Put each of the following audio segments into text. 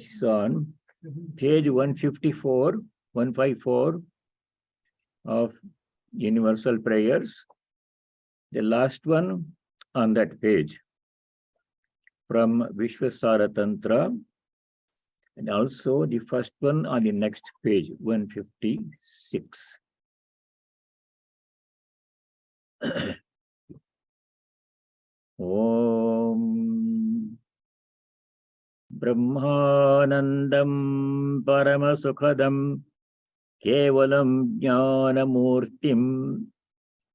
is on page 154 of Universal Prayers. The last one on that page from Vishwasara Tantra, and also the first one on the next page, 156. Om Brahmanandam Paramasukhadam Kevalam Jnanamurtim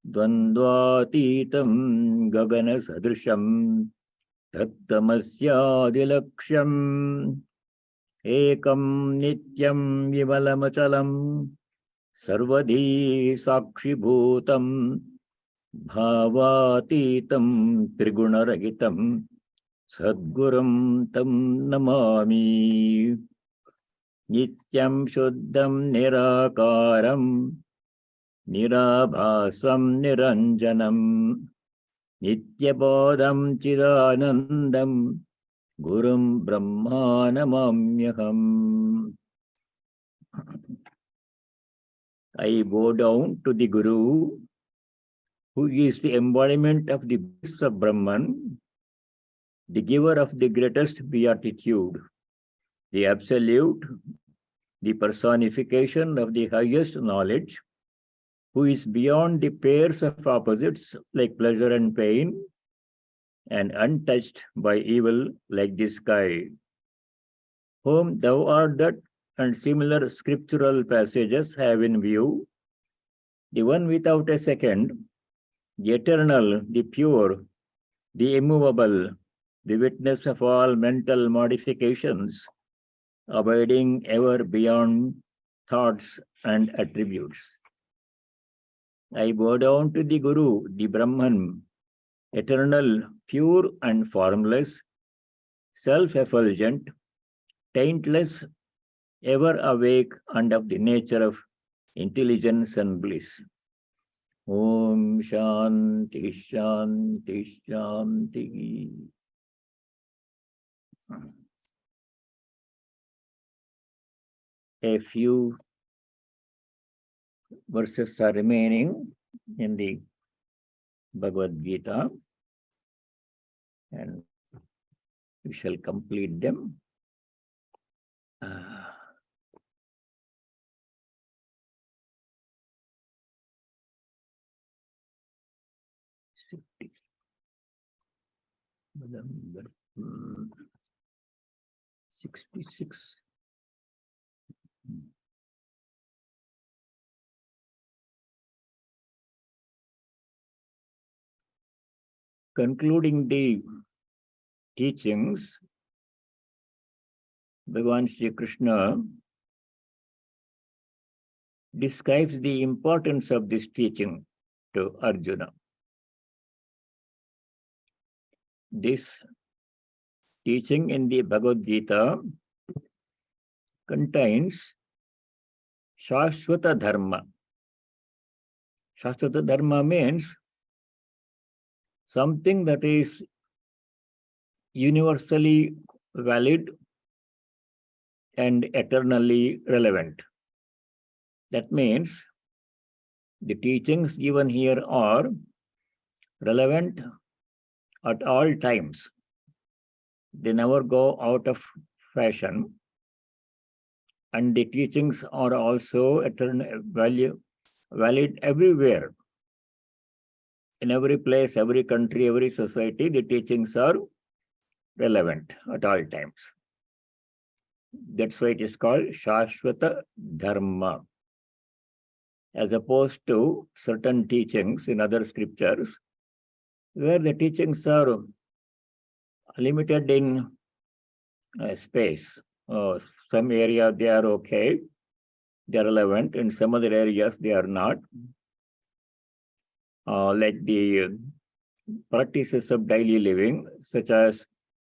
Dvandvatitam Gagana Sadrisham Tattamasyaadilaksham Ekam Nityam Vimalamachalam Sarvadi Sakshibhutam Bhavatitam Trigunaragitam Sadgurum Tam Namami Nityam Shuddham Nirakaram Nirabhasam Niranjanam Nityabodham Chidanandam Gurum Brahmanamamyaham. I bow down to the Guru, who is the embodiment of the bliss of Brahman, the giver of the greatest beatitude, the absolute, the personification of the highest knowledge, who is beyond the pairs of opposites like pleasure and pain, and untouched by evil like the sky, whom thou art that and similar scriptural passages have in view, the one without a second, the eternal, the pure, the immovable, the witness of all mental modifications, abiding ever beyond thoughts and attributes. I bow down to the Guru, the Brahman, eternal, pure and formless, self-effulgent, taintless, ever awake and of the nature of intelligence and bliss. Om Shanti Shanti Shanti. A few verses are remaining in the Bhagavad Gita, and we shall complete them. November 66. Concluding the teachings, Bhagavan Sri Krishna describes the importance of this teaching to Arjuna. This teaching in the Bhagavad Gita contains Shashvata Dharma. Shashvata Dharma means something that is universally valid and eternally relevant. That means the teachings given here are relevant at all times. They never go out of fashion. And the teachings are also valid everywhere. In every place, every country, every society, the teachings are relevant at all times. That's why it is called Shashvata Dharma. As opposed to certain teachings in other scriptures, where the teachings are limited in space. Some area they are okay, they are relevant. In some other areas they are not. Like the practices of daily living, such as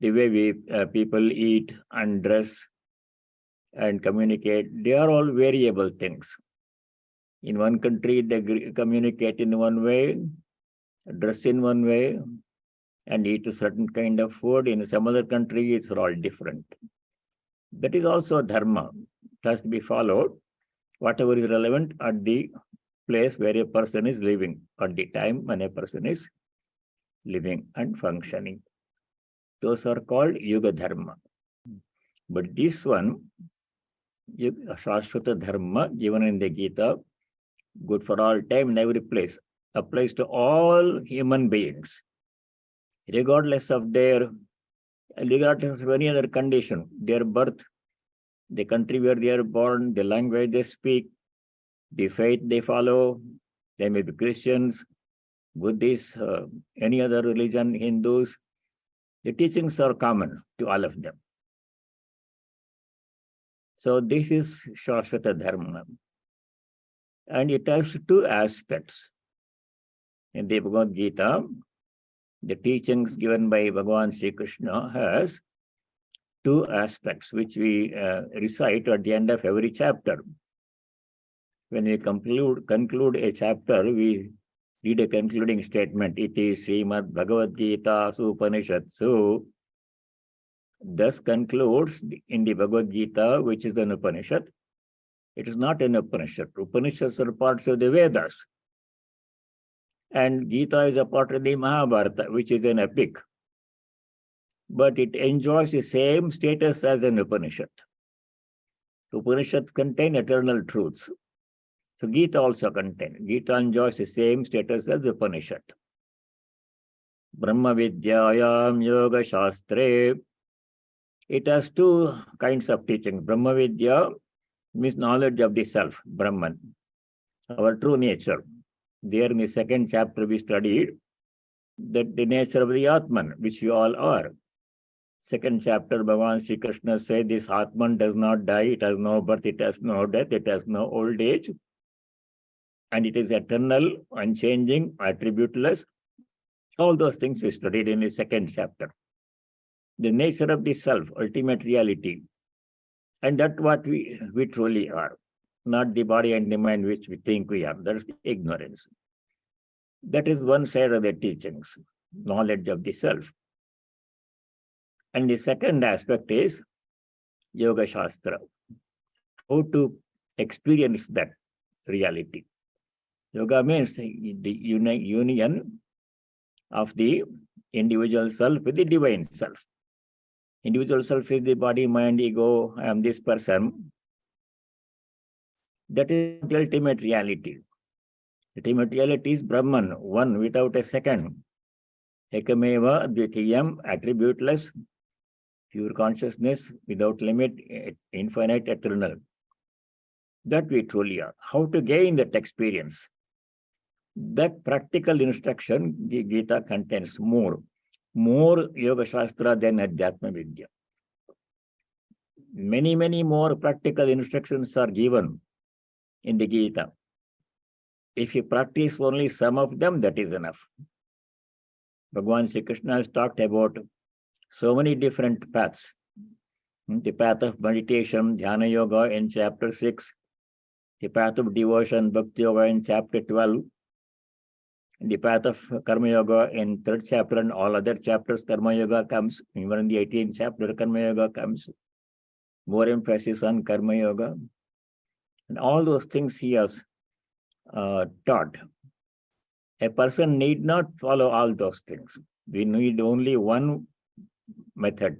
the way people eat and dress and communicate, they are all variable things. In one country, they communicate in one way, dress in one way, and eat a certain kind of food. In some other country, it's all different. That is also dharma. It has to be followed, whatever is relevant at the place where a person is living, at the time when a person is living and functioning. Those are called yuga dharma. But this one, Shashvata dharma, given in the Gita, good for all time in every place, applies to all human beings, regardless of any other condition, their birth, the country where they are born, the language they speak, the faith they follow. They may be Christians, Buddhists, any other religion, Hindus. The teachings are common to all of them. So this is Shashvata dharma. And it has two aspects. In the Bhagavad Gita, the teachings given by Bhagavan Sri Krishna has two aspects, which we recite at the end of every chapter. When we conclude a chapter, we read a concluding statement. Iti Srimad Bhagavad Gita Upanishads. Thus concludes in the Bhagavad Gita, which is an Upanishad. It is not an Upanishad. Upanishads are parts of the Vedas. And Gita is a part of the Mahabharata, which is an epic. But it enjoys the same status as an Upanishad. Upanishads contain eternal truths. So Gita also contains. Gita enjoys the same status as Upanishad. Brahma Vidyayam Yoga Shastre. It has two kinds of teaching. Brahma Vidya means knowledge of the self, Brahman, our true nature. There in the second chapter we studied that the nature of the Atman, which we all are. Second chapter, Bhagavan Sri Krishna said, this Atman does not die, it has no birth, it has no death, it has no old age, and it is eternal, unchanging, attributeless. All those things we studied in the second chapter. The nature of the self, ultimate reality. And that's what we truly are, not the body and the mind which we think we are. That is ignorance. That is one side of the teachings, knowledge of the self. And the second aspect is Yoga Shastra, how to experience that reality. Yoga means the union of the individual self with the divine self. Individual self is the body, mind, ego, I am this person. That is the ultimate reality. Ultimate reality is Brahman, one without a second. Ekameva Dvitiyam, attributeless, pure consciousness, without limit, infinite, eternal. That we truly are. How to gain that experience? That practical instruction, the Gita contains more Yoga Shastra than Adhyatma Vidya. Many more practical instructions are given in the Gita. If you practice only some of them, that is enough. Bhagavan Sri Krishna has talked about so many different paths. The path of meditation, Dhyana Yoga in chapter 6, the path of devotion, Bhakti Yoga in chapter 12, the path of Karma Yoga in 3rd chapter and all other chapters, Karma Yoga comes. Even in the 18th chapter, Karma Yoga comes. More emphasis on Karma Yoga. And all those things he has taught. A person need not follow all those things. We need only one method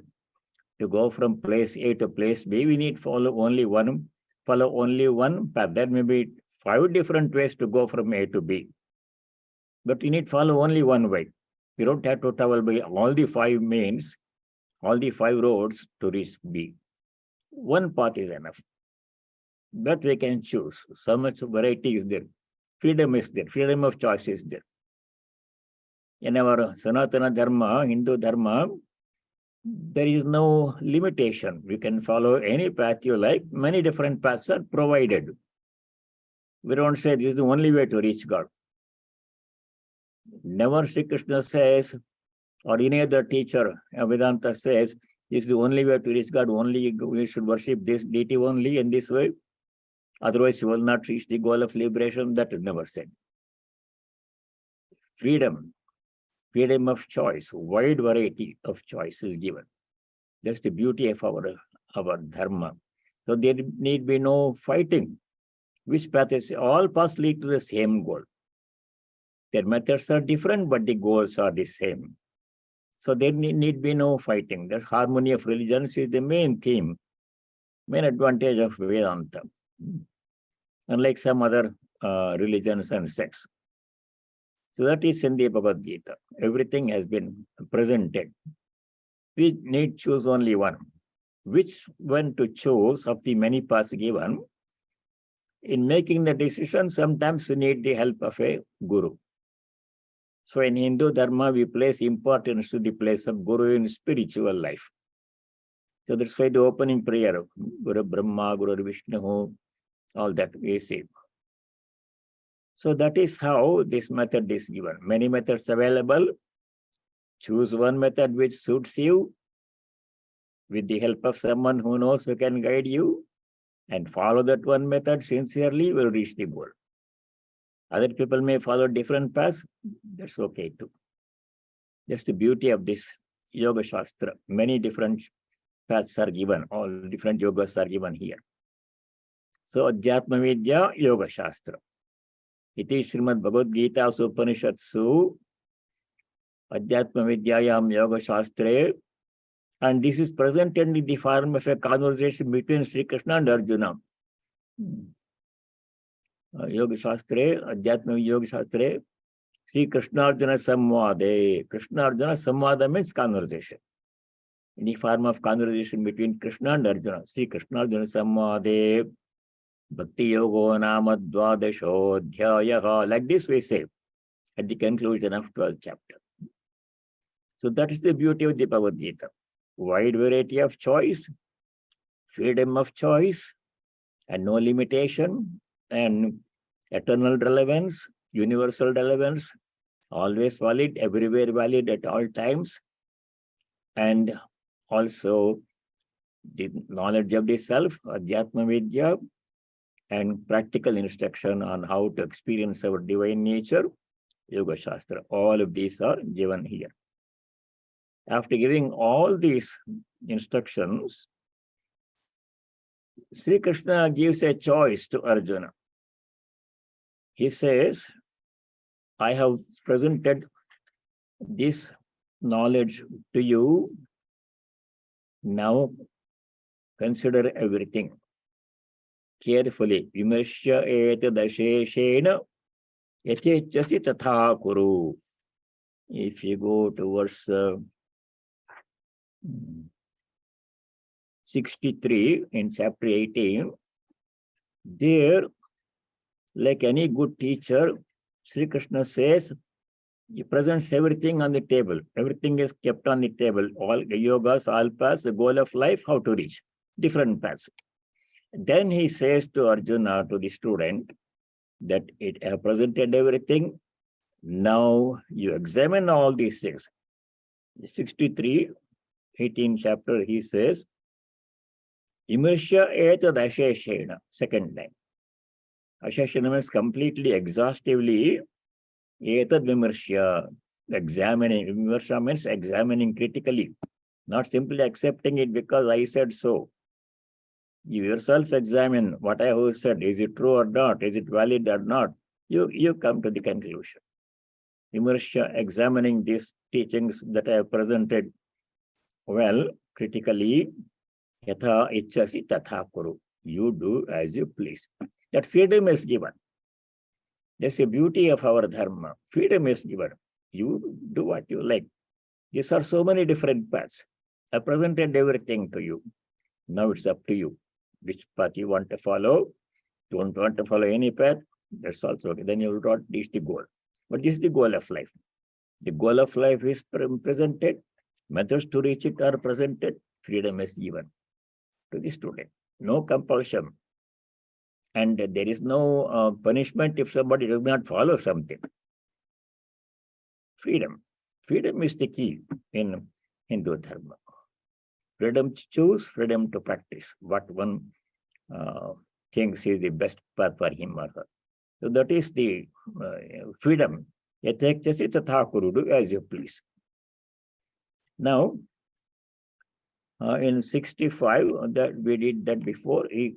to go from place A to place B. We need follow only one path. There may be 5 different ways to go from A to B. But you need follow only one way. You don't have to travel by all the 5 means, all the 5 roads to reach B. One path is enough. That we can choose. So much variety is there. Freedom is there. Freedom of choice is there. In our Sanatana Dharma, Hindu Dharma, there is no limitation. You can follow any path you like. Many different paths are provided. We don't say this is the only way to reach God. Never Sri Krishna says, or any other teacher, Vedanta says, this is the only way to reach God. Only we should worship this deity only in this way. Otherwise, you will not reach the goal of liberation. That is never said. Freedom of choice, wide variety of choice is given. That's the beauty of our our dharma. So there need be no fighting. Which path is, all paths lead to the same goal. Their methods are different, but the goals are the same. So there need be no fighting. The harmony of religions is the main theme, main advantage of Vedanta. Unlike some other religions and sects. So that is in the Bhagavad Gita. Everything has been presented. We need choose only one. Which one to choose of the many paths given? In making the decision, sometimes we need the help of a guru. So in Hindu Dharma, we place importance to the place of guru in spiritual life. So that's why the opening prayer of Guru Brahma, Guru Vishnu, all that we see. So that is how this method is given. Many methods available. Choose one method which suits you with the help of someone who knows who can guide you, and follow that one method sincerely, will reach the goal. Other people may follow different paths. That's okay too. That's the beauty of this Yoga Shastra. Many different paths are given. All different yogas are given here. So Adhyatma Vidya Yoga Shastra. Iti Srimad Bhagavad Gita Upanishads Adhyatma Vidyayam Yoga Shastre. And this is presented in the form of a conversation between Sri Krishna and Arjuna. Yoga Shastre, Adhyatma Yoga Shastre, Sri Krishna Arjuna Samvade. Krishna Arjuna Samvada means conversation. In the form of conversation between Krishna and Arjuna. Sri Krishna Arjuna Samvade. Bhakti Yogo Nama Dvadasho Dhyayaha. Like this we say at the conclusion of 12th chapter. So that is the beauty of the Bhagavad Gita. Wide variety of choice, freedom of choice, and no limitation, and eternal relevance, universal relevance, always valid, everywhere valid at all times, and also the knowledge of the self, Adhyatma Vidya, and practical instruction on how to experience our divine nature, Yoga Shastra. All of these are given here. After giving all these instructions, Sri Krishna gives a choice to Arjuna. He says, I have presented this knowledge to you. Now consider everything carefully. Vimarshya etadasheshena yachechasi tatha kuru. If you go to verse 63 in chapter 18, there, like any good teacher, Sri Krishna says, he presents everything on the table. Everything is kept on the table. All the yogas, all paths, the goal of life, how to reach different paths. Then he says to Arjuna, to the student, that it have presented everything. Now you examine all these things. 63, 18 chapter, he says, Imersha etad asheshena, second line. Asheshena means completely, exhaustively, etad vimersha, examining. Vimersha means examining critically, not simply accepting it because I said so. You yourself examine what I have said. Is it true or not? Is it valid or not? You come to the conclusion. Vimersha, examining these teachings that I have presented well, critically, yatha ichchasi tatha kuru. You do as you please. That freedom is given. That's the beauty of our dharma. Freedom is given. You do what you like. These are so many different paths. I presented everything to you. Now it's up to you. Which path you want to follow? You don't want to follow any path? That's also okay. Then you will not reach the goal. But this is the goal of life. The goal of life is presented. Methods to reach it are presented. Freedom is given to the student. No compulsion. And there is no punishment if somebody does not follow something. Freedom. Freedom is the key in Hindu Dharma. Freedom to choose, freedom to practice what one thinks is the best path for him or her. So that is the freedom. Yathekchasi tatha kuru, do as you please. Now, In 65, that we did that before. He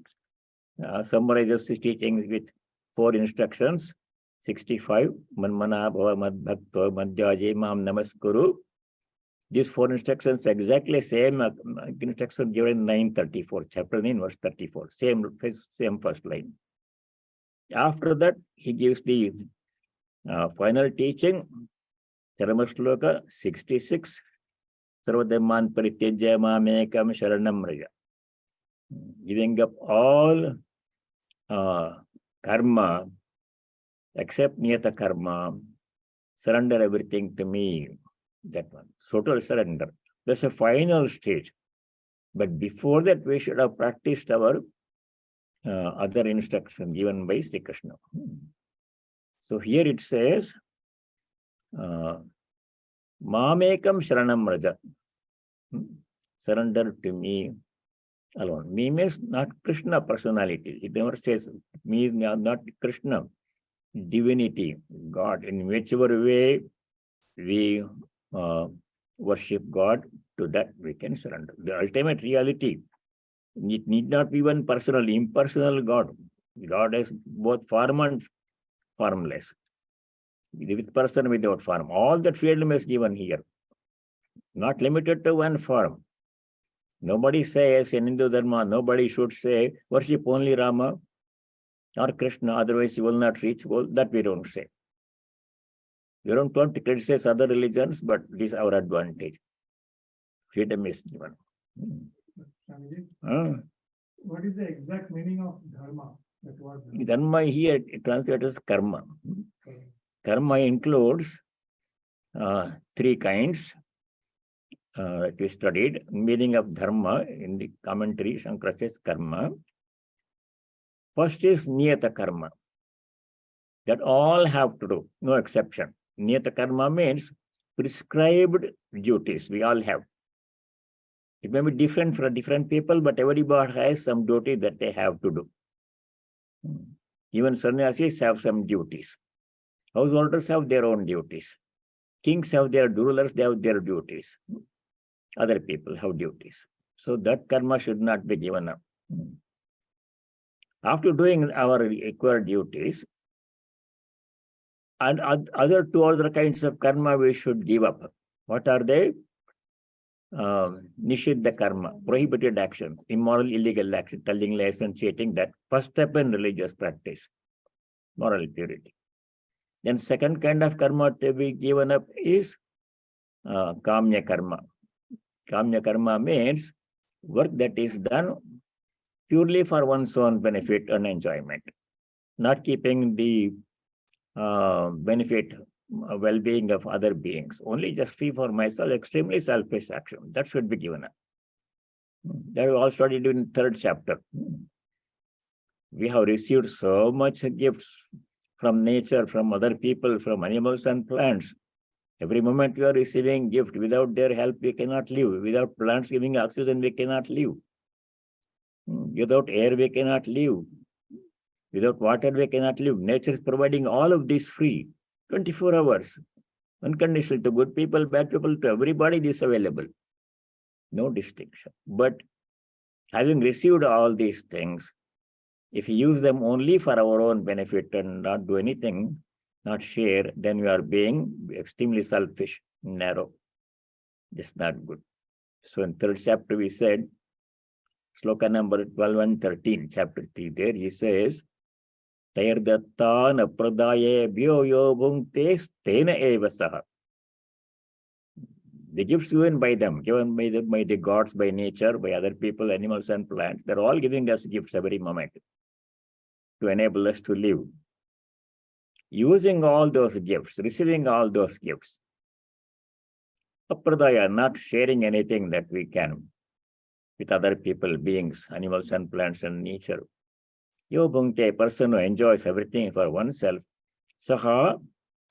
summarizes his teachings with 4 instructions. 65, Manmana Bhava Mad Bhakto Madhyaji Mam Namaskuru. These 4 instructions, exactly same instruction given in 934, chapter 9, verse 34, same first line. After that, he gives the final teaching, Charama Sloka 66, Sarvadhamman Parityaja Mamekam Sharanam Raja. Giving up all karma, except Niyata karma, surrender everything to me. That one, total surrender. That's a final stage. But before that, we should have practiced our other instruction given by Sri Krishna. So here it says, Mamekam Sharanam Raja. Surrender to me alone. Me means not Krishna personality. It never says me is not Krishna. Divinity, God. In whichever way we worship God, to that we can surrender. The ultimate reality, it need not be one personal, impersonal God. God is both form and formless. With person, without form. All that freedom is given here. Not limited to one form. Nobody says in Hindu Dharma, nobody should say, worship only Rama or Krishna, otherwise you will not reach goal. That we don't say. We don't want to criticize other religions, but this is our advantage. Freedom is given. What is the exact meaning of dharma? Dharma here it translates as karma. Karma includes 3 kinds that we studied. Meaning of dharma in the commentary, Shankara says karma. First is niyata karma. That all have to do, no exception. Niyata karma means prescribed duties we all have. It may be different for different people, but everybody has some duty that they have to do. Even sannyasis have some duties. Householders have their own duties. Kings have their rulers, they have their duties. Other people have duties. So that karma should not be given up. After doing our required duties, and other 2 other kinds of karma we should give up. What are they? Nishiddha karma, prohibited action, immoral, illegal action, telling lies and cheating. That first step in religious practice, moral purity. Then second kind of karma to be given up is kamya karma. Kamya karma means work that is done purely for one's own benefit and enjoyment, not keeping the benefit, well-being of other beings, only just free for myself, extremely selfish action. That should be given up. That we all studied in 3rd chapter. We have received so much gifts from nature, from other people, from animals and plants. Every moment we are receiving gift. Without their help, we cannot live. Without plants giving oxygen, we cannot live. Without air, we cannot live. Without water, we cannot live. Nature is providing all of this free, 24 hours, unconditional, to good people, bad people, to everybody this is available. No distinction. But having received all these things, if we use them only for our own benefit and not do anything, not share, then we are being extremely selfish, narrow. It's not good. So in 3rd chapter, we said, sloka number 12 and 13, chapter 3, there he says, Tayardatta napradaye bhyo yo bhungte stena eva saha. The gifts given by them, given by the gods, by nature, by other people, animals and plants, they're all giving us gifts every moment to enable us to live. Using all those gifts, receiving all those gifts, apradaya, not sharing anything that we can with other people, beings, animals and plants and nature. Yo bhungte, a person who enjoys everything for oneself, saha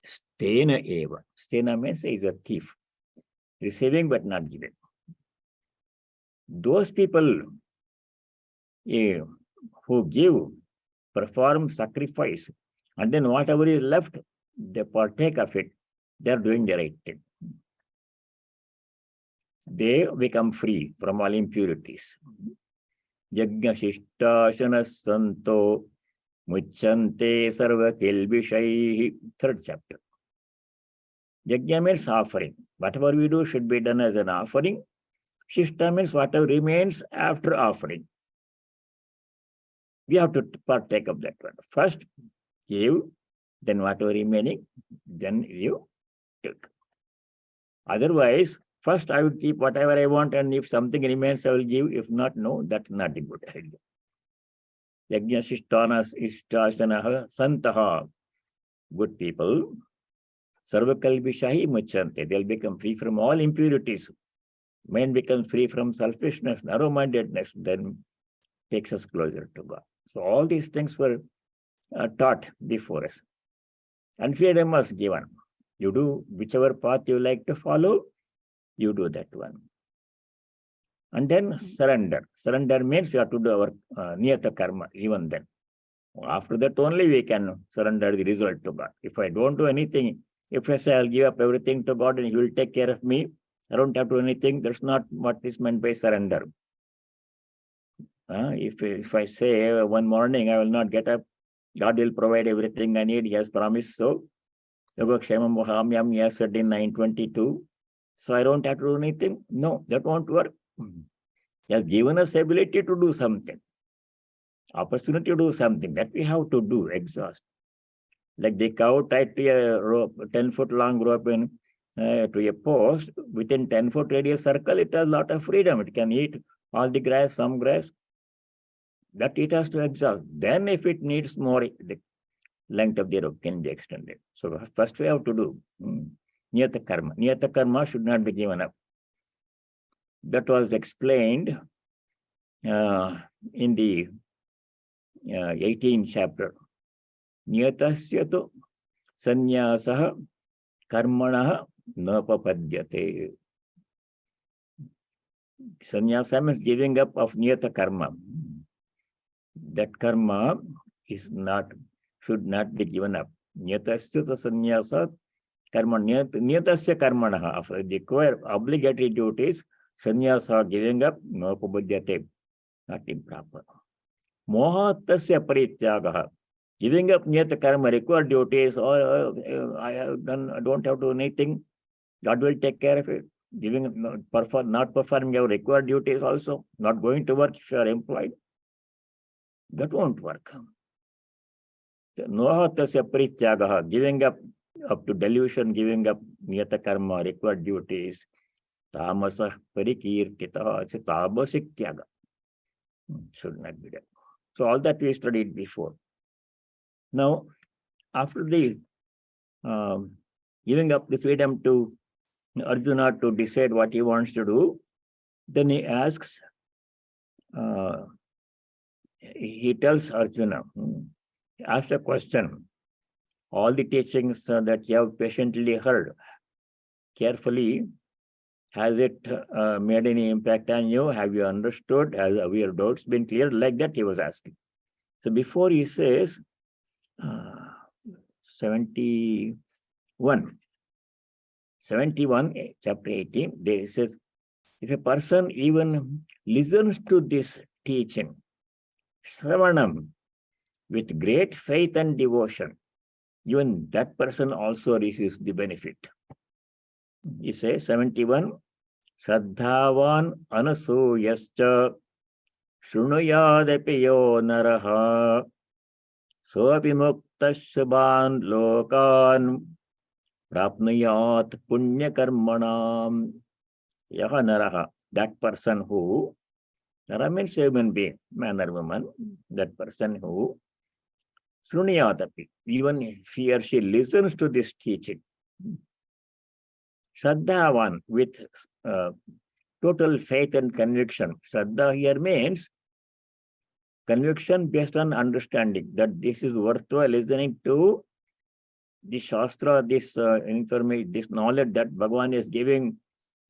stena eva. Stena means he is a thief, receiving but not giving. Those people who give, perform sacrifice, and then whatever is left, they partake of it, they are doing the right thing. they become free from all impurities. Yajna Shishtasana Santo Muchante Sarva Kilbishai. Third chapter. Yajna means offering. Whatever we do should be done as an offering. Shishta means whatever remains after offering. We have to partake of that one. First, give, then whatever remaining, then you take. Otherwise, first I will keep whatever I want, and if something remains, I will give. If not, no, that's not a good idea. Yajna Shishtasana Santaha. Good people. Sarvakalvishahi Muchante. They'll become free from all impurities. Man becomes free from selfishness, narrow-mindedness, then takes us closer to God. So all these things were taught before us. And freedom was given. You do whichever path you like to follow, you do that one. And then surrender. Surrender means we have to do our niyata karma, even then. After that only we can surrender the result to God. If I don't do anything, if I say I'll give up everything to God and He will take care of me, I don't have to do anything, that's not what is meant by surrender. If I say one morning I will not get up, God will provide everything I need, He has promised so. Yogakshemam Mohamyam, He has said in 922. So I don't have to do anything. No, that won't work. He has given us ability to do something. Opportunity to do something that we have to do, exhaust. Like the cow tied to a rope, 10-foot long rope to a post, within 10-foot radius circle, it has a lot of freedom. It can eat all the grass, some grass. That it has to exhaust. Then if it needs more, the length of the rope can be extended. So first we have to do niyata karma. Niyata karma should not be given up. That was explained in the 18th chapter. Niyatasya tu sanyasa karmana napapadyate. Sanyasa means giving up of niyata karma. That karma should not be given up. Niyatasya tu sanyasa karma niyatasya karmana. Of required obligatory duties, sanyasa giving up napapadyate. Not improper. Mohatasya parityagaha. Giving up niyata karma, required duties, or I don't have to do anything, God will take care of it. Not performing your required duties also, not going to work if you are employed, that won't work. Mohatasya parityagaha, giving up to delusion, giving up niyata karma, required duties, tamasa parikirtita, it's a tabasic tyaga. Should not be done. So all that we studied before. Now, after the giving up the freedom to Arjuna to decide what he wants to do, then he asks, he tells Arjuna, asks a question. All the teachings that you have patiently heard, carefully, has it made any impact on you? Have you understood? Have your doubts been cleared? Like that he was asking. So before he says, 71, chapter 18, there it says, if a person even listens to this teaching, Shravanam, with great faith and devotion, even that person also receives the benefit. He says, 71, Shraddhavan anasuyascha shrunuyadapi yo naraha soapi muktashaban lokan prapnuyat punya karmanam yaha naraha. That person who, nara means human being, man or woman, that person who shrunuyadapi, even if he or she listens to this teaching, Shraddhavan, with total faith and conviction. Shraddha here means conviction based on understanding that this is worthwhile listening to the Shastra, this information, this knowledge that Bhagavan is giving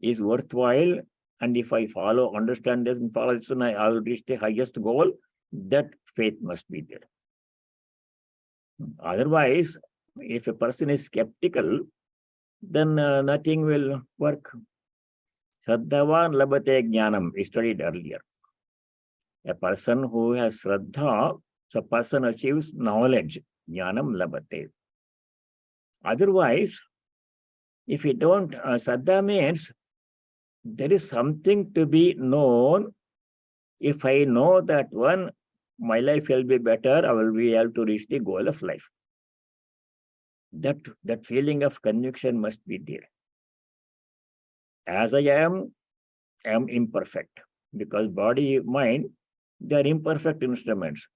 is worthwhile. And if I understand this and follow this, I will reach the highest goal. That faith must be there. Otherwise, if a person is skeptical, then nothing will work. Shraddhavan labate jnanam, we studied earlier. A person who has Shraddha, so a person achieves knowledge, jnanam labate. Otherwise, if you don't, Shraddha means there is something to be known. If I know that one, my life will be better, I will be able to reach the goal of life. That feeling of conviction must be there. As I am imperfect, because body, mind, they are imperfect instruments.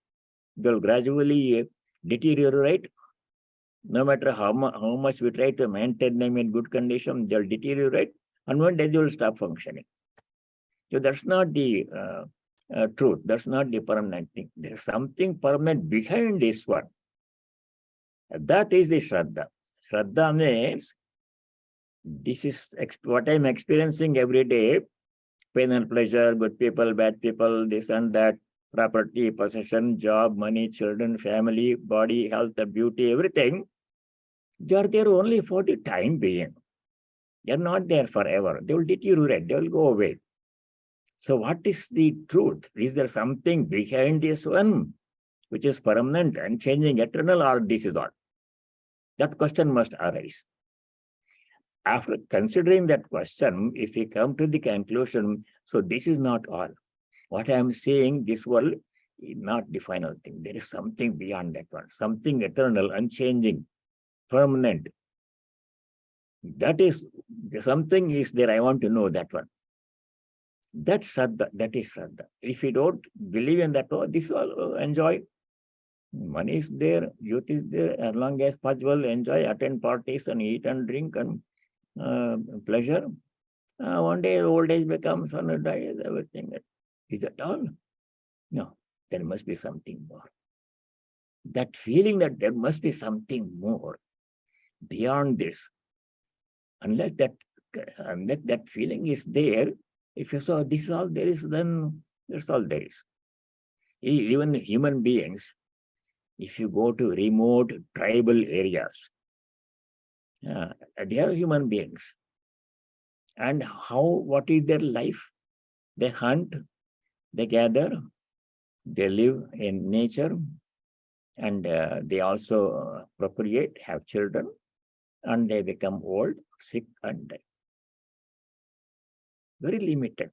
They'll gradually deteriorate. No matter how much we try to maintain them in good condition, they'll deteriorate, and one day they will stop functioning. So that's not the truth. That's not the permanent thing. There's something permanent behind this one. That is the Shraddha. Shraddha means this is what I'm experiencing every day. Pain and pleasure, good people, bad people, this and that, property, possession, job, money, children, family, body, health, beauty, everything. They are there only for the time being. They are not there forever. They will deteriorate. They will go away. So what is the truth? Is there something behind this one which is permanent and changing, eternal, or this is all? That question must arise. After considering that question, if we come to the conclusion, so this is not all. What I am saying, this world is not the final thing. There is something beyond that one, something eternal, unchanging, permanent. That is, something is there. I want to know that one. That's Shraddha. That is Shraddha. If you don't believe in that, oh, this all enjoy. Money is there, youth is there, as long as possible, enjoy, attend parties and eat and drink and pleasure. One day old age becomes, and dies, everything. Is that all? No, there must be something more. That feeling that there must be something more beyond this, unless that feeling is there, if you saw this is all there is, then that's all there is. Even human beings, if you go to remote tribal areas, they are human beings. And what is their life? They hunt, they gather, they live in nature, and they also procreate, have children, and they become old, sick, and die. Very limited.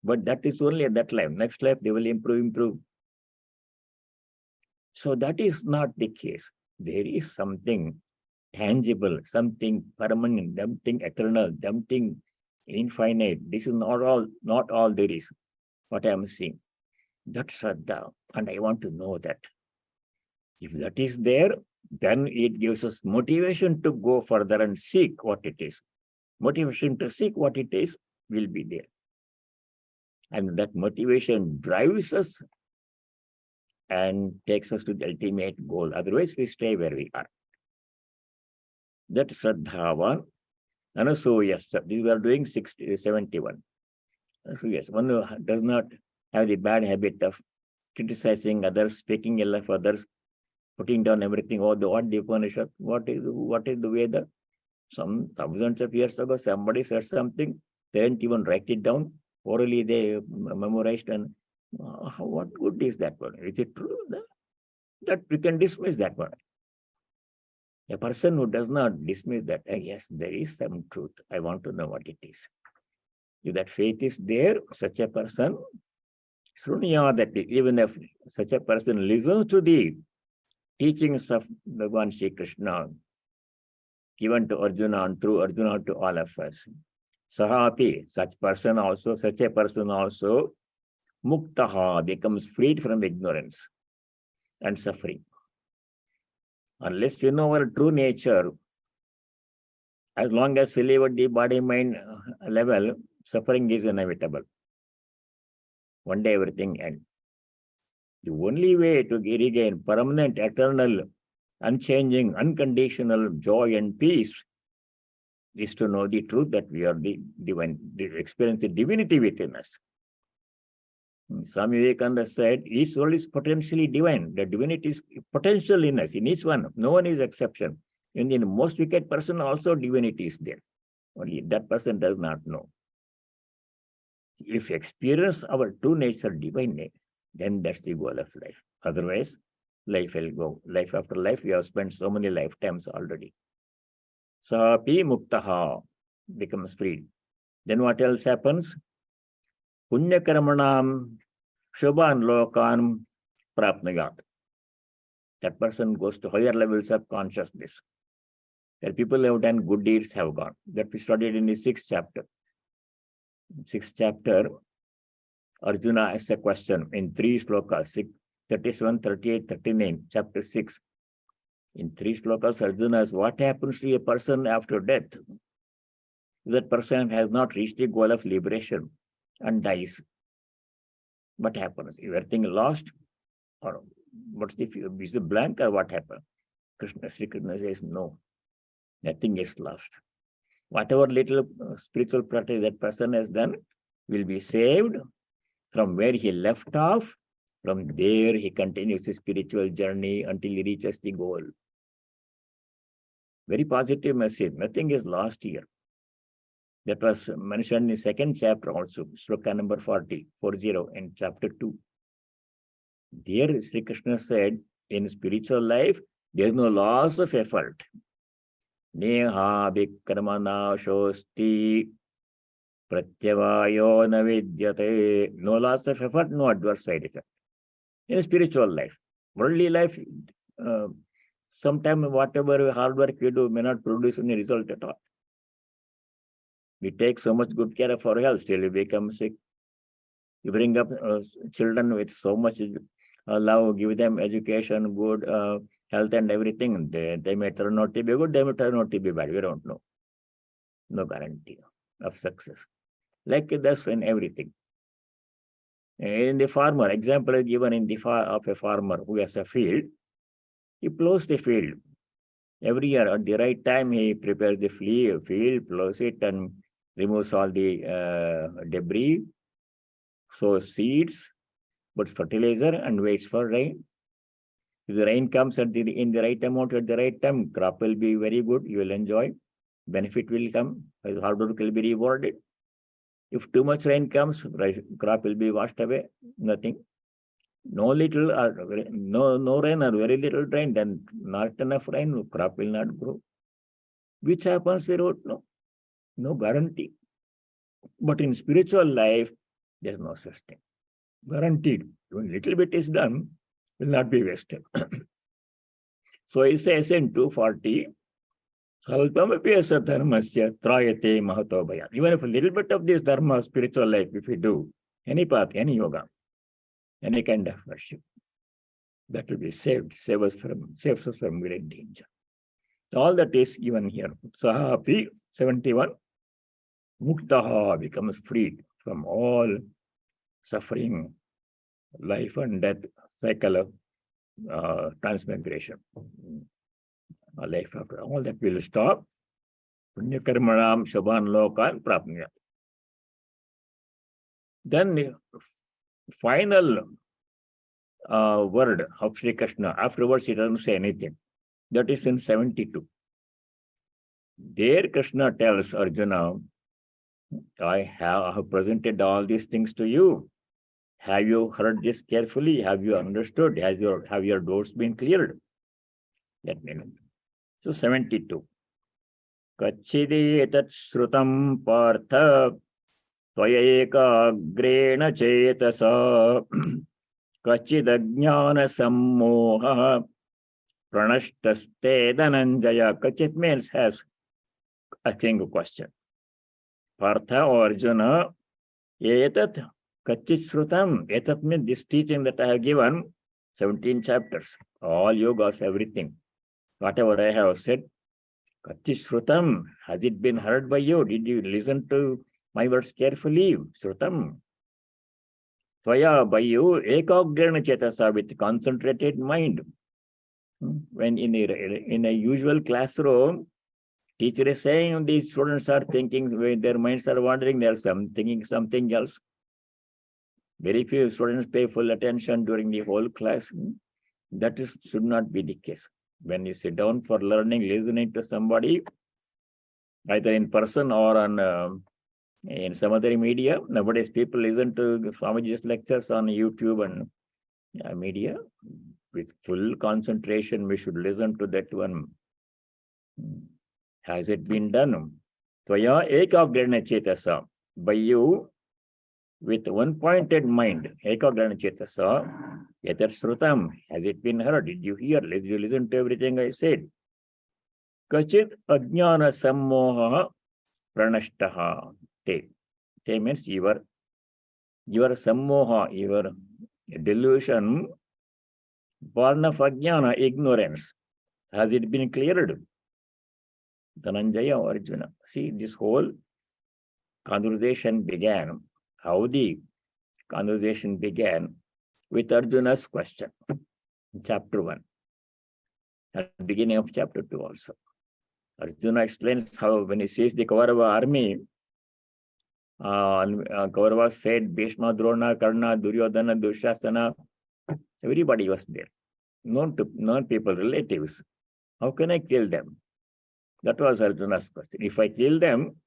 But that is only at that life. Next life, they will improve. So that is not the case. There is something tangible, something permanent, something eternal, something infinite. This is not all there is, what I am seeing. That's Shraddha, and I want to know that. If that is there, then it gives us motivation to go further and seek what it is. Motivation to seek what it is will be there. And that motivation drives us and takes us to the ultimate goal. Otherwise, we stay where we are. That Shraddhavan, Anasuyas, these we are doing 71. So yes, one who does not have the bad habit of criticizing others, speaking ill of others, putting down everything. Oh, what the Upanishad, what is the Veda? Some thousands of years ago, somebody said something, they didn't even write it down. Orally, they memorized, and what good is that one? Is it true? That we can dismiss that one. A person who does not dismiss that, yes, there is some truth. I want to know what it is. If that faith is there, such a person, Srunya, that even if such a person listens to the teachings of Bhagavan Sri Krishna, given to Arjuna and through Arjuna to all of us, Sahapi, such a person also, Muktaha, becomes freed from ignorance and suffering. Unless we know our true nature, as long as we live at the body-mind level, suffering is inevitable. One day everything ends. The only way to regain permanent, eternal, unchanging, unconditional joy and peace is to know the truth that we are the divine, experience the divinity within us. Swami Vivekananda said, each soul is potentially divine. The divinity is potential in us, in each one. No one is exception. In the most wicked person also divinity is there. Only that person does not know. If you experience our true nature, divine nature, then that's the goal of life. Otherwise, life will go. Life after life, we have spent so many lifetimes already. Sapi muktaha becomes freed. Then what else happens? Punya karmanam shubhan lokan prapnayat. That person goes to higher levels of consciousness. Where people who have done good deeds have gone. That we studied in the 6th chapter. 6th chapter, Arjuna asks a question in 3 slokas, 37, 38, 39, chapter 6. In 3 slokas, Arjuna asks, what happens to a person after death? That person has not reached the goal of liberation and dies. What happens? Is everything lost? Or what's the is it blank or what happened? Sri Krishna says, no, nothing is lost. Whatever little spiritual practice that person has done will be saved from where he left off. From there, he continues his spiritual journey until he reaches the goal. Very positive message. Nothing is lost here. That was mentioned in 2nd chapter also, sloka number 40 in chapter 2. There, Sri Krishna said, in spiritual life, there is no loss of effort. Neha bhikarmana shosti pratyavayo navidyate. No loss of effort, no adverse side effect. In spiritual life, worldly life, sometimes whatever hard work you do may not produce any result at all. We take so much good care of our health, still we become sick. You bring up children with so much love, give them education, good health and everything. They may turn out to be good, they may turn out to be bad. We don't know. No guarantee of success. Like that's in everything. In the farmer, example is given in the of a farmer who has a field. He plows the field. Every year at the right time, he prepares the field, plows it and removes all the debris, sows seeds, puts fertilizer and waits for rain. If the rain comes in the right amount at the right time, crop will be very good. You will enjoy. Benefit will come. Hard work will be rewarded. If too much rain comes, crop will be washed away. Nothing. No little or no rain or very little rain, then not enough rain, crop will not grow. Which happens, we don't know. No guarantee. But in spiritual life, there's no such thing. Guaranteed. When little bit is done, will not be wasted. So it says in 240, even if a little bit of this dharma, spiritual life, if we do, any path, any yoga, any kind of worship, that will be saves us from great danger. All that is given here. Sahapi 71, muktaha becomes freed from all suffering, life and death, cycle of transmigration. Life after all that will stop. Punya karmanam shabhan lokan prapnya. Then the final word of Sri Krishna, afterwards he doesn't say anything. That is in 72. There Krishna tells Arjuna, I have presented all these things to you. Have you heard this carefully? Have you understood? Have your doubts been cleared? That means. So 72. Kachidi etat srutam partha tvaya ekagrena chetasa kachid ajnana sammoha pranashtaste dhananjaya. Kachit means has asking a question. Partha or Arjuna, etat kachit srutam. Etat means this teaching that I have given, 17 chapters, all yogas, everything. Whatever I have said, kachit srutam, has it been heard by you? Did you listen to my words carefully? Srutam. Tvaya, by you, ekagrena chetasa, with concentrated mind. When in a usual classroom, teacher is saying, the students are thinking, when their minds are wandering, they are thinking something else. Very few students pay full attention during the whole class. That should not be the case. When you sit down for learning, listening to somebody, either in person or on In some other media, nowadays people listen to Swamiji's lectures on YouTube and media. With full concentration, we should listen to that one. Has it been done? Tvaya ekagrana chetasa. By you, with one-pointed mind, ekagrana chetasa, yatar srutam. Has it been heard? Did you hear? Did you listen to everything I said? Kachit ajnana sammoha pranashtaha. Te means your sammoha, your delusion, born of ajnana, ignorance. Has it been cleared? Dhananjaya or Arjuna. See, this whole conversation began. How the conversation began with Arjuna's question. Chapter 1. At the beginning of chapter 2 also. Arjuna explains how when he sees the Kaurava army, Kaurava said, Bhishma, Drona, Karna, Duryodhana, Dushasana, everybody was there. Non people, relatives. How can I kill them? That was Arjuna's question. If I kill them,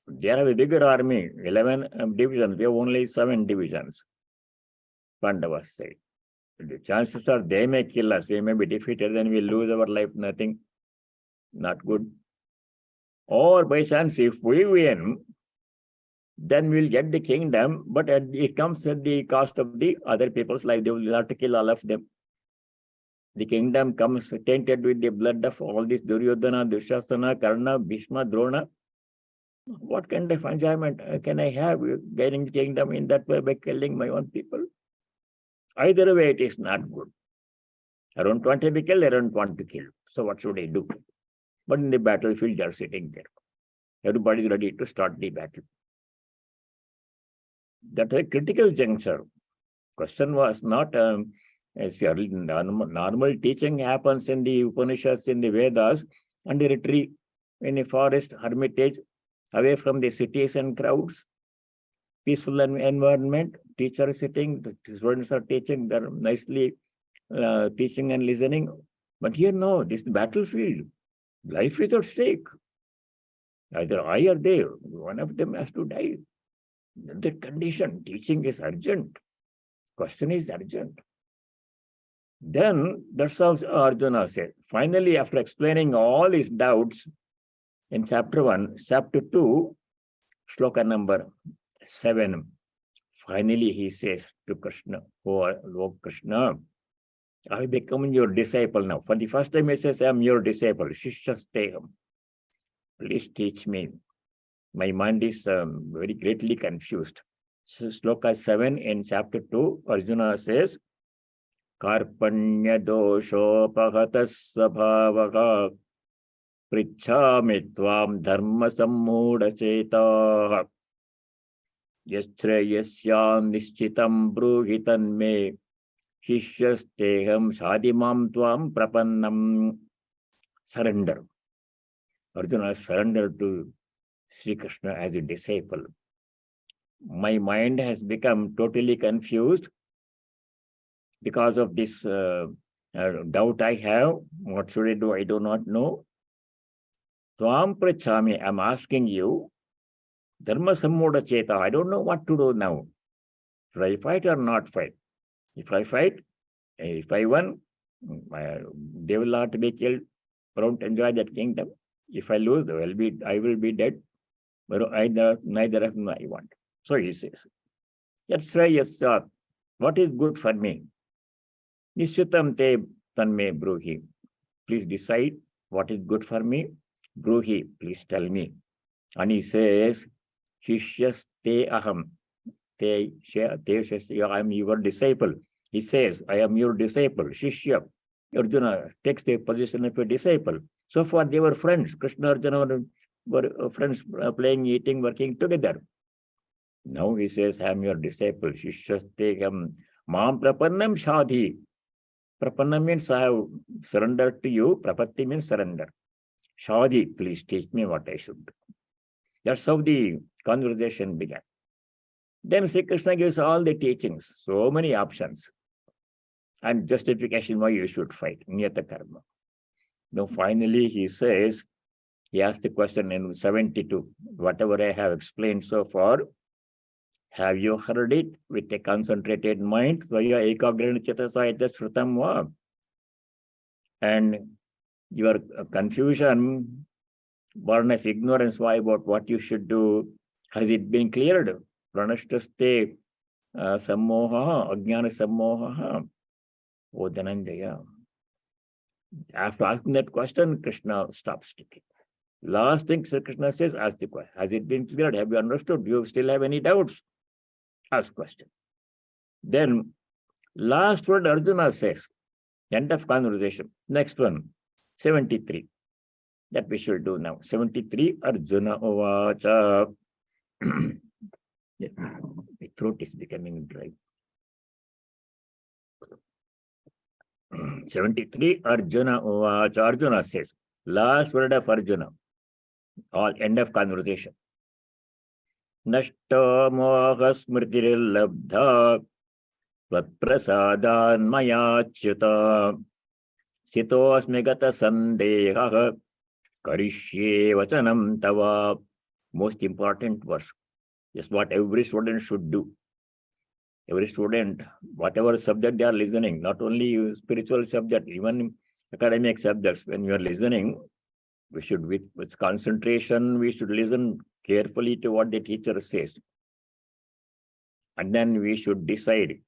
they have a bigger army, 11 divisions. We have only 7 divisions. Pandavas said. The chances are they may kill us. We may be defeated, then we lose our life, nothing. Not good. Or by chance, if we win, then we'll get the kingdom, but it comes at the cost of the other people's life. They will have to kill all of them. The kingdom comes tainted with the blood of all these Duryodhana, Dushasana, Karna, Bhishma, Drona. What kind of enjoyment can I have gaining the kingdom in that way by killing my own people? Either way, it is not good. I don't want to be killed, I don't want to kill. So what should I do? But in the battlefield, they are sitting there. Everybody is ready to start the battle. That's a critical juncture. Question was not normal teaching happens in the Upanishads, in the Vedas, and the retreat in a forest, hermitage, away from the cities and crowds. Peaceful environment, teacher is sitting, the students are teaching, they're nicely teaching and listening. But here, no, this is the battlefield. Life is at stake. Either I or they, one of them has to die. That condition, teaching is urgent. Question is urgent. Then, that's how Arjuna said. Finally, after explaining all his doubts in chapter 1, chapter 2, sloka number 7, finally he says to Krishna, oh Krishna, I have become your disciple now. For the first time he says, I am your disciple. Shishya-steham. Please teach me. My mind is very greatly confused. So, sloka 7 in chapter 2, Arjuna says, Karpanya dosho pahatas svabhavaha prichhami tvam dharma sammuda cetah yashreyasya nishchitam bruhitan me shishyasteham sadimam tvam prapannam. Surrender. Arjuna surrendered to Sri Krishna as a disciple. My mind has become totally confused because of this doubt I have. What should I do? I do not know. Tvam prachami, I'm asking you, dharma sammuda cheta, I don't know what to do now. Should I fight or not fight? If I fight, if I won, they will not be killed. I don't enjoy that kingdom. If I lose, I will be dead. But neither of them I want. So he says, let's try yes, sir. What is good for me? Nishchitam te tanme bruhi. Please decide what is good for me. Bruhi, please tell me. And he says, Shishyas te aham. I am your disciple. He says, I am your disciple. Shishya. Arjuna takes the position of a disciple. So far they were friends. Krishna and Arjuna were friends, playing, eating, working together. Now he says, I am your disciple. Shishyasteham mam prapannam shadhi. Prapanna means I have surrendered to you. Prapatti means surrender. Shadhi, please teach me what I should do. That's how the conversation began. Then Sri Krishna gives all the teachings, so many options, and justification why you should fight, niyata karma. Now finally he says, He asked the question in 72. Whatever I have explained so far, have you heard it with a concentrated mind? And your confusion, born of ignorance, why about what you should do, has it been cleared? Pranashtaste sammoha, ajnana sammoha. Oh, Dhananjaya. After asking that question, Krishna stops speaking. Last thing Sri Krishna says, ask the question. Has it been cleared? Have you understood? Do you still have any doubts? Ask question. Then, last word Arjuna says, end of conversation. Next one, 73. That we should do now. 73, Arjuna Ovacha. My throat is becoming dry. 73, Arjuna Ovacha. Arjuna says, last word of Arjuna. All end of conversation. Nashta moha smritirillabdha vatprasadan mayachyuta sitosmi gata sandeha karishye vachanam tava. Most important verse. Is what every student should do. Every student, whatever subject they are listening, not only spiritual subject, even academic subjects, when you are listening, we should, with concentration, we should listen carefully to what the teacher says. And then we should decide.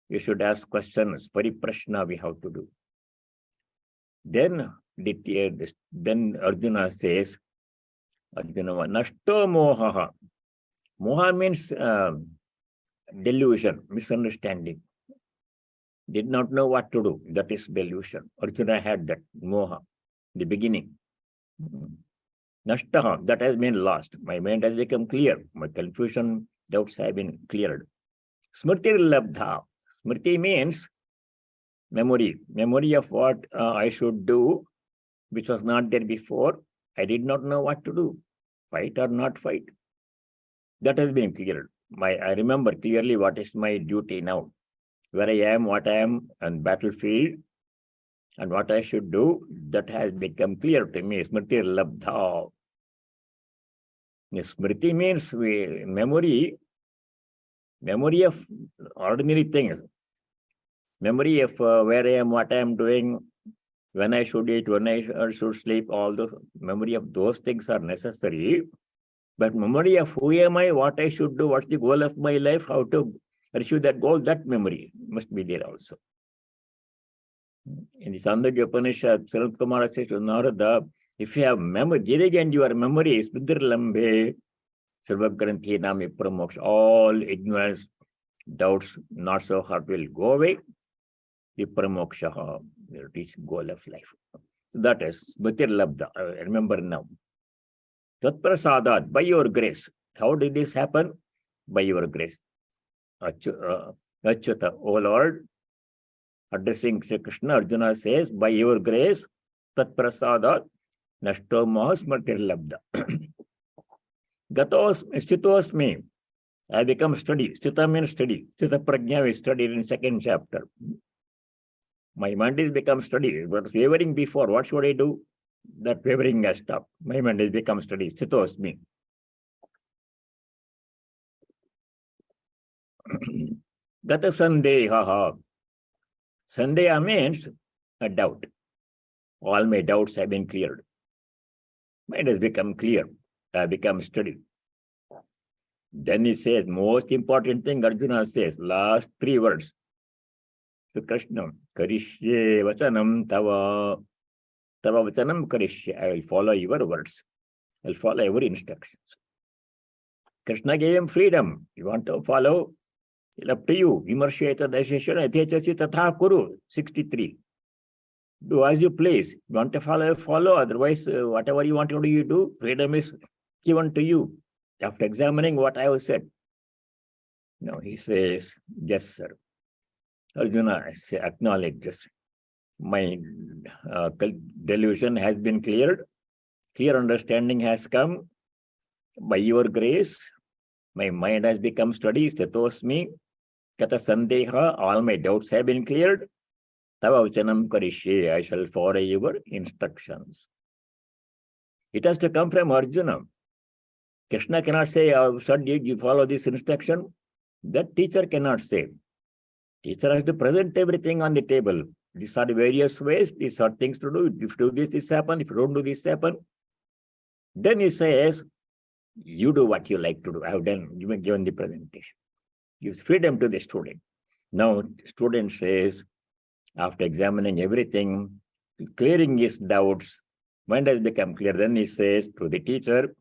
We should ask questions. Pariprashna we have to do. Then Arjuna says, Arjuna, Nashto moha. Moha means delusion, misunderstanding. Did not know what to do. That is delusion. Arjuna had that moha, the beginning. Nashtaha, that has been lost. My mind has become clear. My confusion, doubts have been cleared. Smriti labdha. Smriti means memory. Memory of what I should do, which was not there before. I did not know what to do. Fight or not fight. That has been cleared. I remember clearly what is my duty now. Where I am, what I am on battlefield, and what I should do, that has become clear to me. Smriti labdha. Smriti means memory of ordinary things. Memory of where I am, what I am doing, when I should eat, when I should sleep, all those memory of those things are necessary. But memory of who am I, what I should do, what's the goal of my life, how to achieve that goal, that memory must be there also. In the Sandhya Upanishad, Sarat Kumara says to Narada, if you have memory, dirigent your memory is Vidrilambe, Sarvagranthi Nami Pramoksha, all ignorance, doubts, not so hard will go away. Vipramoksha will reach goal of life. So that is Smritir Labdha. I remember now. Tatprasadat, by your grace. How did this happen? By your grace. Achyuta, O Lord, addressing Sri Krishna, Arjuna says, by your grace, Tatprasadat, Nashto Moha Smritir Labdha. Gatos Stitosmi, I become steady. Stita means steady. Stita Prajna is studied in second chapter. My mind is become steady. It was wavering before. What should I do? That wavering has stopped. My mind has become steady. Stitosmi. Gata Sandeha. Sandeha means a doubt. All my doubts have been cleared. Mind has become clear. I become steady. Then he says, most important thing Arjuna says, last three words. To Krishna, Karishye Vachanam Tava. Tava Vachanam Karishye. I will follow your words. I will follow your instructions. Krishna gave him freedom. You want to follow? It's up to you. Vimarsheta Dasheshana Athechasi Tatha Kuru. 63. Do as you please. You want to follow, follow. Otherwise, whatever you want to do, you do. Freedom is given to you. After examining what I have said. Now he says, yes, sir. Arjuna acknowledges. My delusion has been cleared. Clear understanding has come. By your grace, my mind has become steady. Sthitosmi, kata sandeha, all my doubts have been cleared. Tava vachanam karishye, I shall follow your instructions. It has to come from Arjuna. Krishna cannot say, son, you follow this instruction. That teacher cannot say. Teacher has to present everything on the table. These are the various ways, these are things to do. If you do this, this happen. If you don't do this, happen. Then he says, you do what you like to do. I have given the presentation. Gives freedom to the student. Now, student says, after examining everything, clearing his doubts, mind has become clear. Then he says to the teacher,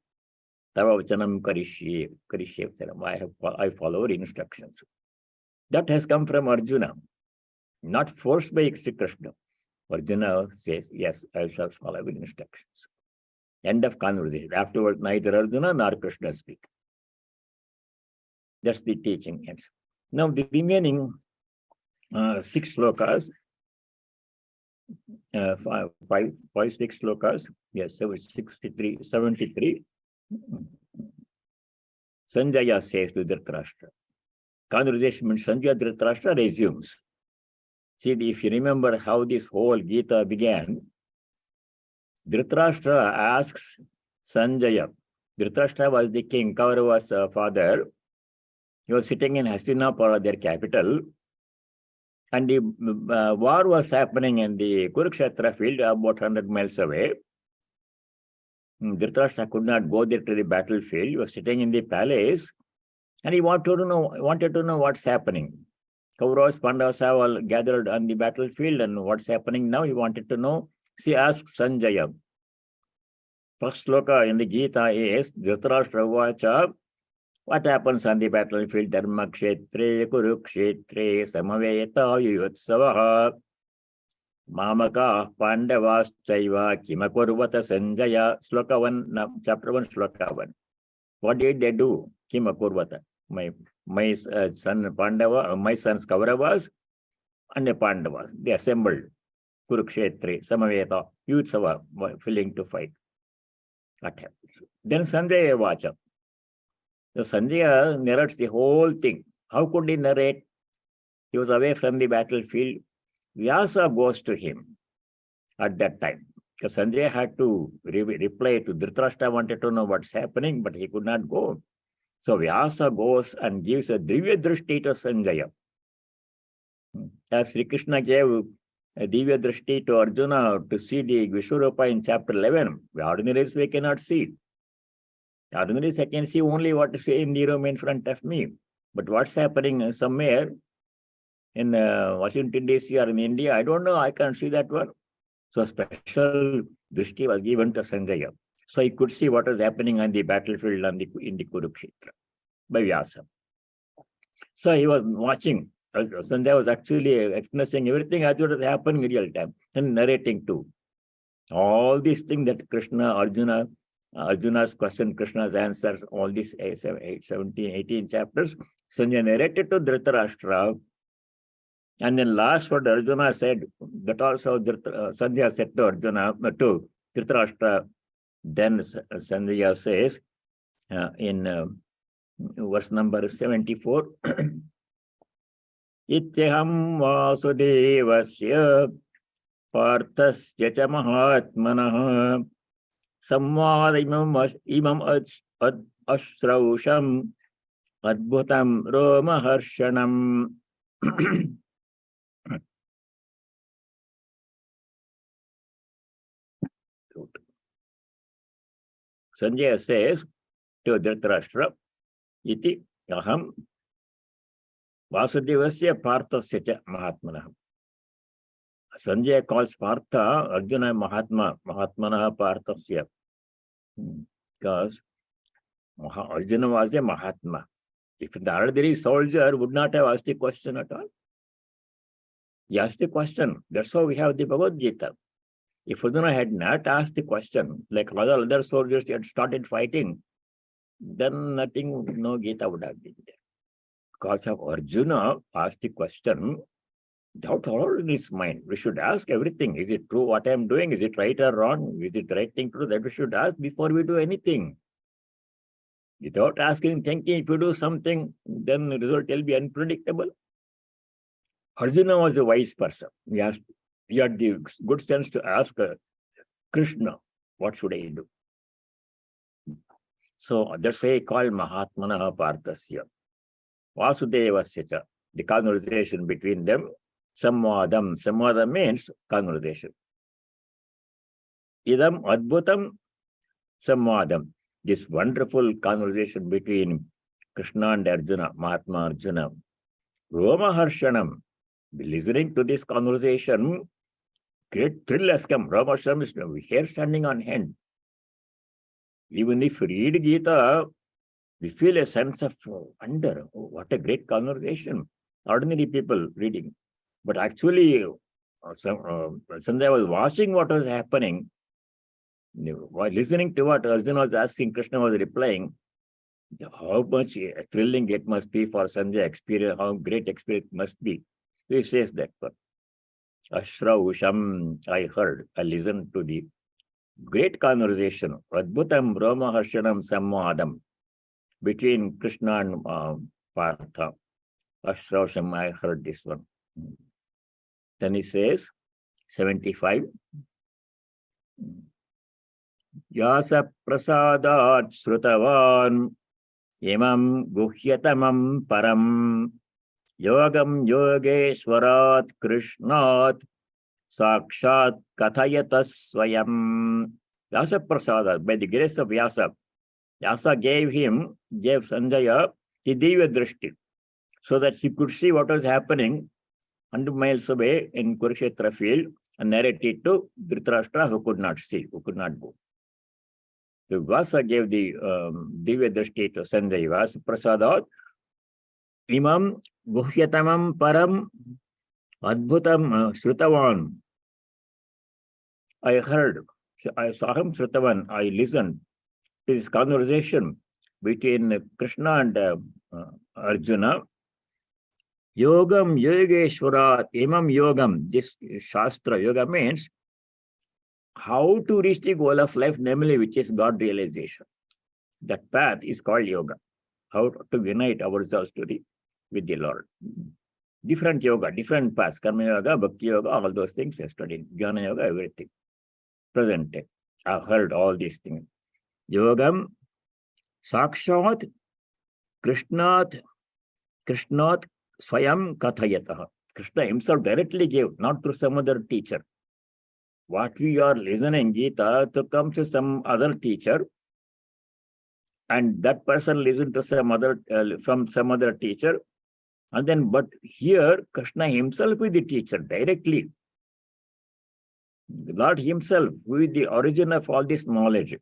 Tavavachanam karishye, I follow instructions. That has come from Arjuna, not forced by Sri Krishna. Arjuna says, yes, I shall follow the instructions. End of conversation. Afterwards, neither Arjuna nor Krishna speak. That's the teaching. Now, the remaining 6 slokas, 6 slokas, yes, 73. Sanjaya says to Dhritarashtra. Conversation with Sanjaya, Dhritarashtra resumes. See, if you remember how this whole Gita began, Dhritarashtra asks Sanjaya. Dhritarashtra was the king, Kaurava's father. He was sitting in Hastinapura, their capital. And the war was happening in the Kurukshetra field about 100 miles away. Dhritarashtra could not go there to the battlefield. He was sitting in the palace and he wanted to know what's happening. Kauravas, Pandavas have all gathered on the battlefield and what's happening now. He wanted to know. She asked Sanjaya. First sloka in the Gita is Dhritarashtra Vacha. What happens on the battlefield? Dharma kshetre kurukshetre samaveta yutsavaha mamaka pandavas chaiva kimakurvata Sanjaya. Sloka 1, chapter 1, sloka 1. What did they do? Kimakurvata. My son Pandava, my sons Kauravas and the Pandavas. They assembled Kurukshetre, Samaveta, Yutsava, willing to fight. What happens? Then Sanjaya Vacha. So Sanjaya narrates the whole thing. How could he narrate? He was away from the battlefield. Vyasa goes to him at that time. Because Sanjaya had to reply to Dhritarashtra, wanted to know what's happening, but he could not go. So Vyasa goes and gives a Divya Drishti to Sanjaya. As Sri Krishna gave a Divya Drishti to Arjuna to see the Vishwarupa in chapter 11, ordinaries we cannot see. Ordinaries I can see only what is in the room in front of me. But what's happening somewhere in Washington DC or in India, I don't know, I can't see that one. So special Drishti was given to Sanjaya. So he could see what was happening on the battlefield in the Kurukshetra by Vyasa. So he was watching. Sanjaya was actually experiencing everything as it was happening in real time and narrating too. All these things that Arjuna's question, Krishna's answers, all these 17, 18 chapters, Sanjaya narrated to Dhritarashtra. And then last what Arjuna said, that also Sanjaya said to Arjuna, to Dhritarashtra. Then Sanjaya says in verse number 74, Ityaham vasudevasya parthasya cha mahatmanah samvad imam ashrausham adbhutam romaharshanam. Sanjaya says to Dhritarashtra, Iti aham vasudevasya parthasya cha mahatmanah. Sanjaya calls Partha Arjuna Mahatmana Parthasya. Because Arjuna was a Mahatma. If the ordinary soldier would not have asked the question at all, he asked the question. That's how we have the Bhagavad Gita. If Arjuna had not asked the question, like all other soldiers had started fighting, then nothing, no Gita would have been there. Because of Arjuna asked the question, doubt all in his mind. We should ask everything. Is it true what I am doing? Is it right or wrong? Is it the right thing to do? That we should ask before we do anything. Without asking, thinking, if you do something, then the result will be unpredictable. Arjuna was a wise person. He had the good sense to ask Krishna, what should I do? So that's why he called Mahatmana Parthasya. Vasudevasya cha. The conversation between them, Samvadam. Samvadam means conversation. Idam Adbhutam Samvadam. This wonderful conversation between Krishna and Arjuna, Mahatma Arjuna. Roma Harshanam. Listening to this conversation, great thrill has come. Roma Harshanam is hair standing on hand. Even if we read Gita, we feel a sense of wonder. Oh, what a great conversation. Ordinary people reading. But actually, Sanjay was watching what was happening. While listening to what Arjuna was asking, Krishna was replying. How much thrilling it must be for Sanjay experience, how great experience must be. He says that one. Ashrausham, I heard, I listened to the great conversation. Adbhutam Roma Harshanam Samvadam between Krishna and Partha. Ashrausham, I heard this one. Then he says, 75. Yasa prasadat srutavan imam guhyatamam param yogam yogeshwarat krishnat sakshat kathayatas swayam. Yasa prasadat, by the grace of Vyasa, Vyasa gave Sanjaya the Divya Drishti, so that he could see what was happening 100 miles away in Kurukshetra field and narrate it to Dhritarashtra, who could not see, who could not go. So Vyasa gave the Divya Drishti to Sanjaya. Vyasa prasadat imam guhyatamam param adbhutam srutavan. I heard, I saw him srutavan, I listened to this conversation between Krishna and Arjuna. Yogam yogeshwarat imam yogam. This Shastra, yoga means how to reach the goal of life, namely which is God realization. That path is called yoga. How to unite ourselves with the Lord. Different yoga, different paths, karma yoga, bhakti yoga, all those things we have studied. Jnana yoga, everything. Presented. I've heard all these things. Yogam sakshat krishnat swayam kathayatah. Krishna himself directly gave, not through some other teacher. What we are listening Gita to come to some other teacher, and that person listened to some other from some other teacher, and then but here Krishna himself is the teacher directly. Lord himself, who is the origin of all this knowledge,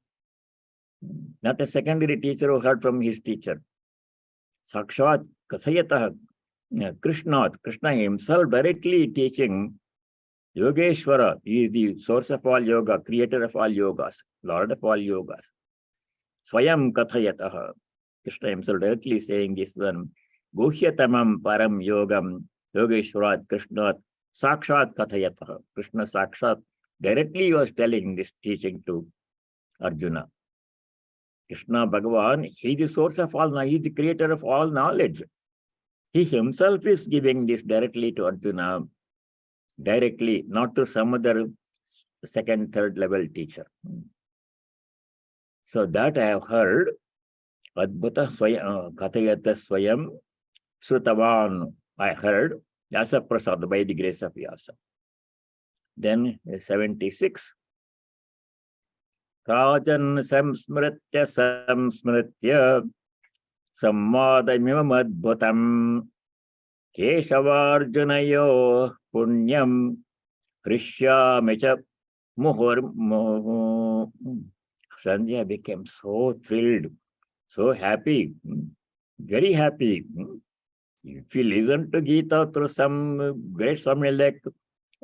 not a secondary teacher who heard from his teacher. Sakshat kathayatah Krishna himself directly teaching. Yogeshwara, he is the source of all yoga, creator of all yogas, Lord of all yogas. Swayam kathayatah. Krishna himself directly saying this one. Guhyatamam param yogam yogeshwarat krishnat sakshat kathayatah. Krishna sakshat directly was telling this teaching to Arjuna. Krishna Bhagavan, he is the source of all knowledge, he is the creator of all knowledge. He himself is giving this directly to Arjuna. Directly, not through some other second, third level teacher. So that I have heard. Adbhuta kathayata swayam srutavan. I heard. Yasa prasad, by the grace of Vyasa. Then 76. Rajan samsmritya sammadamimam adbhutam keshavarjunayo punyam hrishyamicha muhur. Sanjay became so thrilled, so happy, very happy. If you listen to Gita through some great Swami like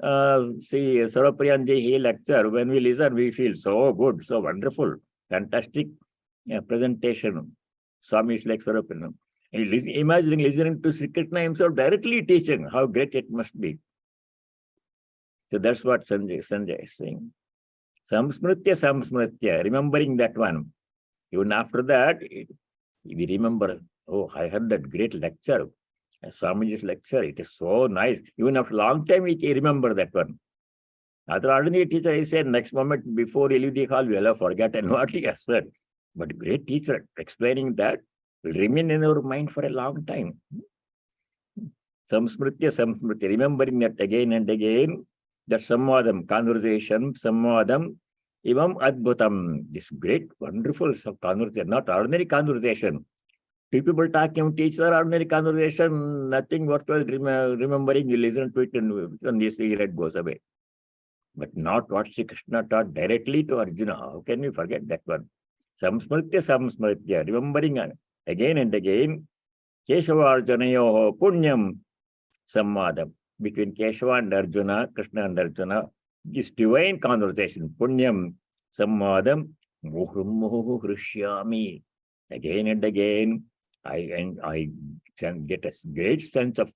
ji.He lecture, when we listen, we feel so good, so wonderful, fantastic presentation. Swami is like Sarapriyananda. Imagining listening to Sri Krishna himself directly teaching, how great it must be. So that's what Sanjay is saying. Samsmritya, remembering that one. Even after that, we remember, oh, I heard that great lecture, Swamiji's lecture. It is so nice. Even after a long time, we can remember that one. Other ordinary teacher, he said, next moment before you leave the hall, we will have forgotten what he has said. But great teacher explaining that will remain in our mind for a long time. Samsmritya, remembering that again and again, that samvadam, conversation, samvadam, imam adbhutam, this great, wonderful conversation, not ordinary conversation. Two people talking, teacher, ordinary conversation, nothing worthwhile remembering, you listen to it and this cigarette goes away. But not what Sri Krishna taught directly to Arjuna. How can we forget that one? Samsmritya, remembering again and again, Keshava Arjunayoho punyam samvadam. Between Keshava and Arjuna, Krishna and Arjuna, this divine conversation, punyam samvadam, muhurmuhu hrishyami. Again and again, I get a great sense of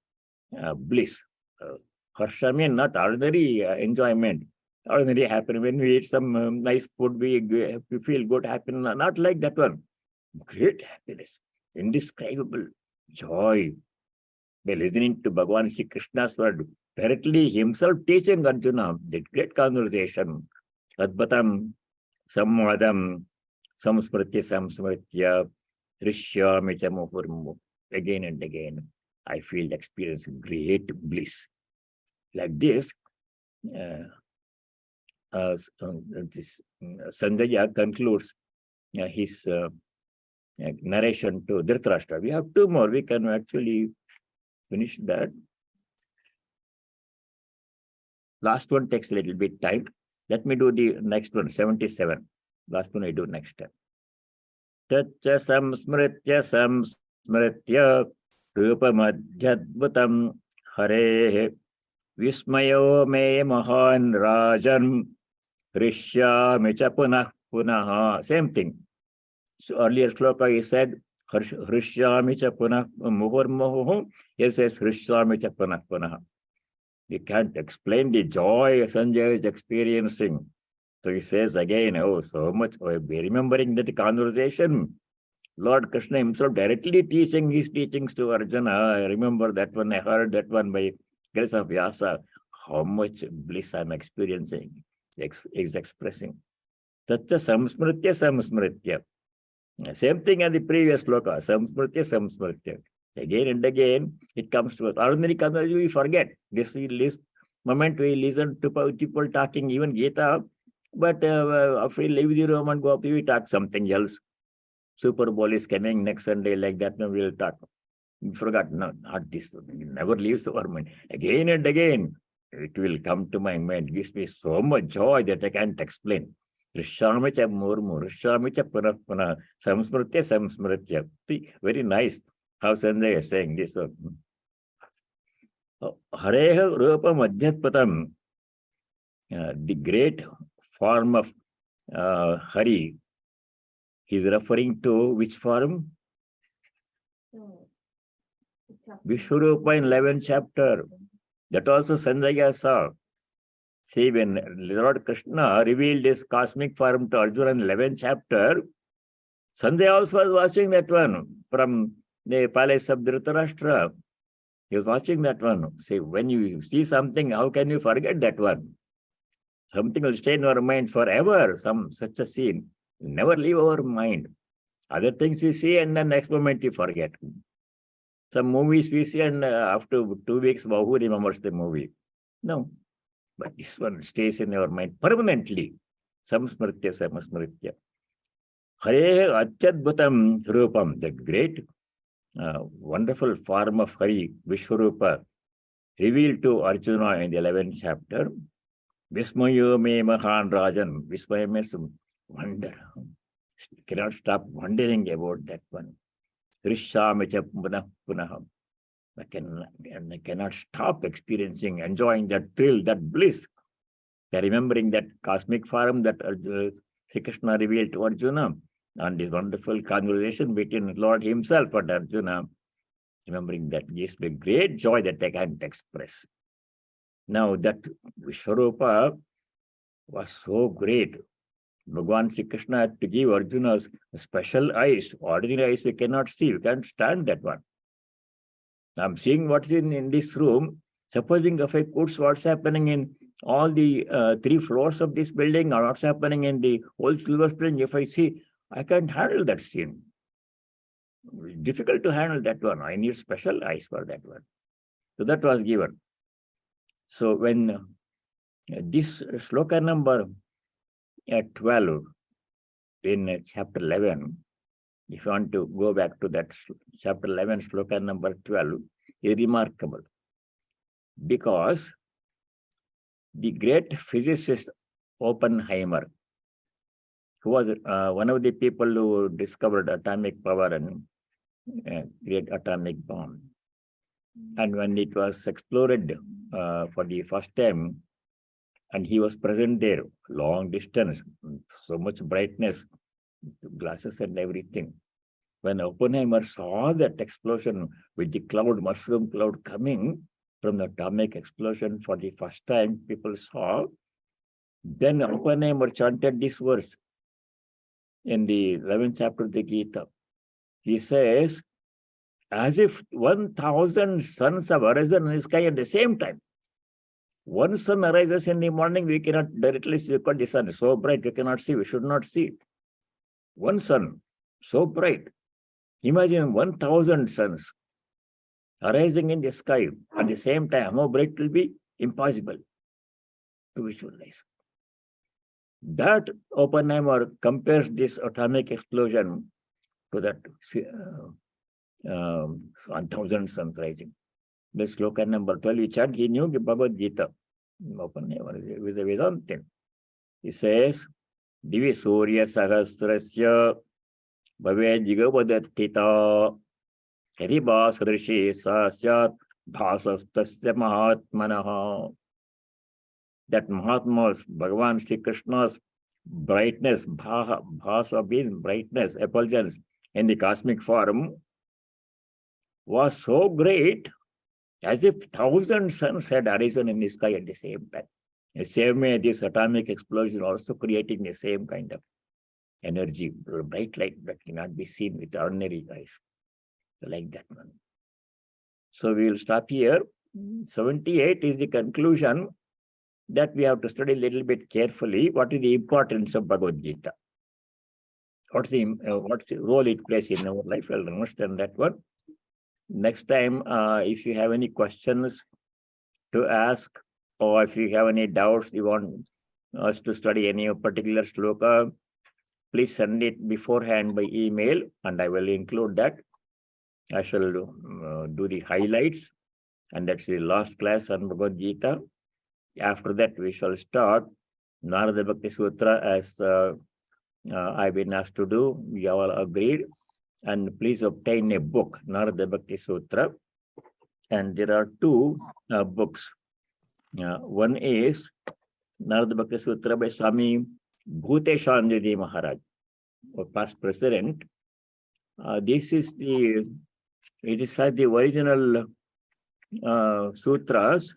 bliss. Harshami, not ordinary enjoyment, ordinary happiness. When we eat some nice food, we feel good happiness. Not like that one. Great happiness, indescribable joy. By listening to Bhagavan Sri Krishna's word, directly himself teaching Arjuna, that great conversation. Adbhatam, samvadam, samsmritya, rishyami cha muhurmu. Again and again, I feel experience great bliss. Like this, Sanjaya concludes his narration to Dhritarashtra. We have two more. We can actually finish that. Last one takes a little bit time. Let me do the next one, 77. Last one I do next time. Tacha samsmritya rupamadhyadbhutam hare vismayo me mahan rajan rishyami cha punah punaha. Same thing. So earlier sloka he said rishyami cha punah muhurmuhu. Here says rishyami cha punah punaha. We can't explain the joy Sanjay is experiencing. So he says again, oh, so much. Oh, remembering that conversation, Lord Krishna himself directly teaching his teachings to Arjuna. I remember that one, I heard that one by grace of Vyasa. How much bliss I'm experiencing, is expressing. Tacha samsmritya. Same thing as the previous sloka, samsmritya. Again and again, it comes to us. Ordinary conversation, we forget. This moment we listen to people talking, even Gita, but after we leave the room and go up, we talk something else. Super Bowl is coming next Sunday, like that, no, we'll talk. We forgot, no, not this one. It never leaves our mind. Again and again, it will come to my mind. It gives me so much joy that I can't explain. Rishyamicha murmu, rishyamicha punah, samsmritya. See, very nice how Sanjay is saying this one. Hareha rupa madhyatpatam, the great form of Hari, he's referring to which form? Vishwarupa in 11th chapter. That also Sanjaya saw. See, when Lord Krishna revealed his cosmic form to Arjuna in 11th chapter, Sanjaya also was watching that one from the palace of Dhritarashtra. He was watching that one. See, when you see something, how can you forget that one? Something will stay in our mind forever, such a scene. Never leave our mind. Other things we see and the next moment you forget. Some movies we see and after 2 weeks, wow, who remembers the movie? No. But this one stays in our mind permanently. Samsmritya. Hare Achyadbhutam Rupam, the great, wonderful form of Hari, Vishwarupa, revealed to Arjuna in the 11th chapter. Vismayo me mahan rajan. Vismaya means wonder. Cannot stop wondering about that one. Rishyamicha punah. I cannot stop experiencing, enjoying that thrill, that bliss. Remembering that cosmic form that Sri Krishna revealed to Arjuna, and this wonderful conversation between Lord himself and Arjuna, remembering that gives me great joy that I can't express. Now that Vishwarupa was so great. Bhagavan Sri Krishna had to give Arjuna special eyes. Ordinary eyes we cannot see. We can't stand that one. I'm seeing what's in this room. Supposing if I put what's happening in all the 3 floors of this building or what's happening in the whole Silver Spring, if I see I can't handle that scene. Difficult to handle that one. I need special eyes for that one. So that was given. So when this sloka number 12 in chapter 11, if you want to go back to that chapter 11, sloka number 12, is remarkable. Because the great physicist Oppenheimer, who was one of the people who discovered atomic power and create atomic bomb. And when it was explored for the first time, and he was present there, long distance, so much brightness, glasses and everything. When Oppenheimer saw that explosion with the cloud, mushroom cloud coming from the atomic explosion for the first time, people saw, then Oppenheimer chanted this verse in the 11th chapter of the Gita. He says, as if 1,000 suns have arisen in the sky at the same time. One sun arises in the morning, we cannot directly see because the sun is so bright, we cannot see, we should not see it. One sun, so bright. Imagine 1,000 suns arising in the sky at the same time. How bright it will be? Impossible to visualize. That Oppenheimer compares this atomic explosion to that 1,000 suns rising. The sloka number 12, he chant, he knew the Bhagavad Gita. Oppenheimer is a Vedantin. He says, Divi Surya Sahasrasya Bhave Jigavadattita Hariba Srishi Sasyat Bhasastasya Mahatmanaha. That Mahatma's, Bhagavan Sri Krishna's brightness, bhasa being brightness, effulgence in the cosmic form was so great as if 1,000 suns had arisen in the sky at the same time. The same way, this atomic explosion also creating the same kind of energy, bright light that cannot be seen with ordinary eyes. So like that one. So we will stop here. 78 is the conclusion that we have to study a little bit carefully. What is the importance of Bhagavad Gita? What's the role it plays in our life? I'll understand that one. Next time, if you have any questions to ask, or if you have any doubts, you want us to study any particular sloka, please send it beforehand by email, and I will include that. I shall do the highlights, and that's the last class on Bhagavad Gita. After that, we shall start Narada Bhakti Sutra as I've been asked to do. We all agreed. And please obtain a book, Narada Bhakti Sutra. And there are two books. One is Narada Bhakti Sutra by Swami Bhuteshananda Maharaj, or past president. This is the original sutras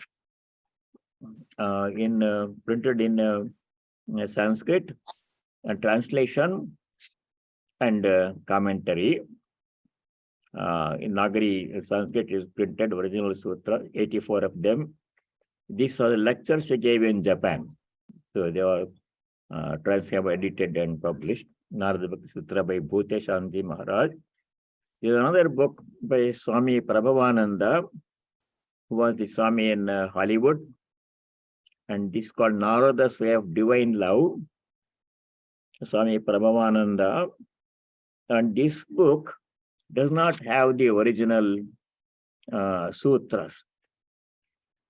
printed in Sanskrit, translation and commentary. In Nagari Sanskrit is printed original sutra, 84 of them. These are the lectures he gave in Japan. So they are transcribed, edited and published. Narada Bhakti Sutra by Bhuteshananda Maharaj. There is another book by Swami Prabhavananda, who was the Swami in Hollywood. And this is called Narada's Way of Divine Love, Swami Prabhavananda. And this book does not have the original sutras.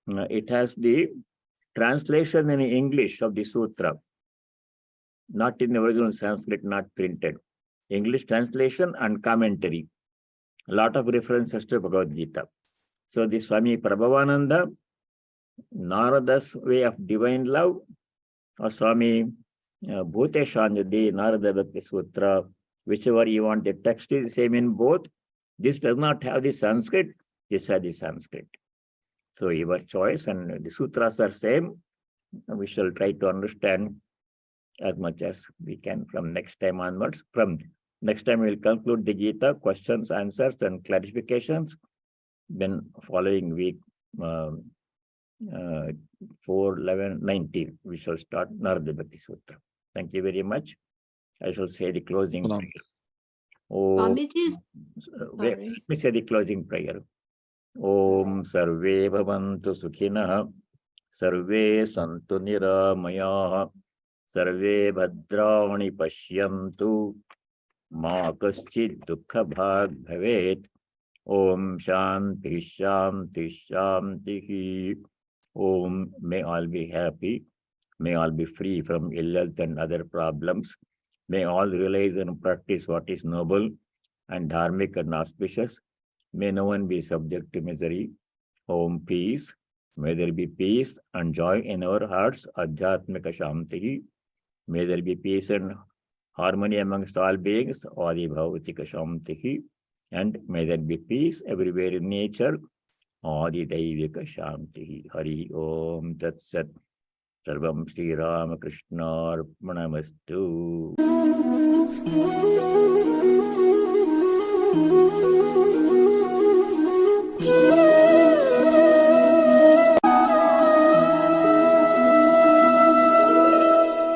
It has the translation in English of the sutra, not in the original Sanskrit, not printed. English translation and commentary. A lot of references to Bhagavad Gita. So the Swami Prabhavananda, Narada's Way of Divine Love, or Swami Bhuteshananda, Narada Bhakti Sutra, whichever you want, the text is the same in both. This does not have the Sanskrit, this has the Sanskrit. So your choice, and the sutras are same. We shall try to understand as much as we can from next time onwards. From next time, we will conclude the Gita, questions, answers, and clarifications. Then following week, 4, 11, 19, we shall start Narada Bhakti Sutra. Thank you very much. I shall say the closing. Pranam. Oh, Swamiji, let me say the closing prayer. Om Sarve Bhavantu Sukhina, Sarve Santu Niramaya, Sarve Bhadrani Pashyantu, Ma Kaschid Dukha Bhag Bhavet. Om Shanti Shanti Shanti. Om, may all be happy. May all be free from ill health and other problems. May all realize and practice what is noble and dharmic and auspicious. May no one be subject to misery. Om, peace. May there be peace and joy in our hearts. Adhyatmika Shanti. May there be peace and harmony amongst all beings. Adi Bhavatika Shanti. And may there be peace everywhere in nature. Adi Daivika Shanti. Hari Om Tat Sat. Sarvam Sri Ramakrishna Arpanamastu.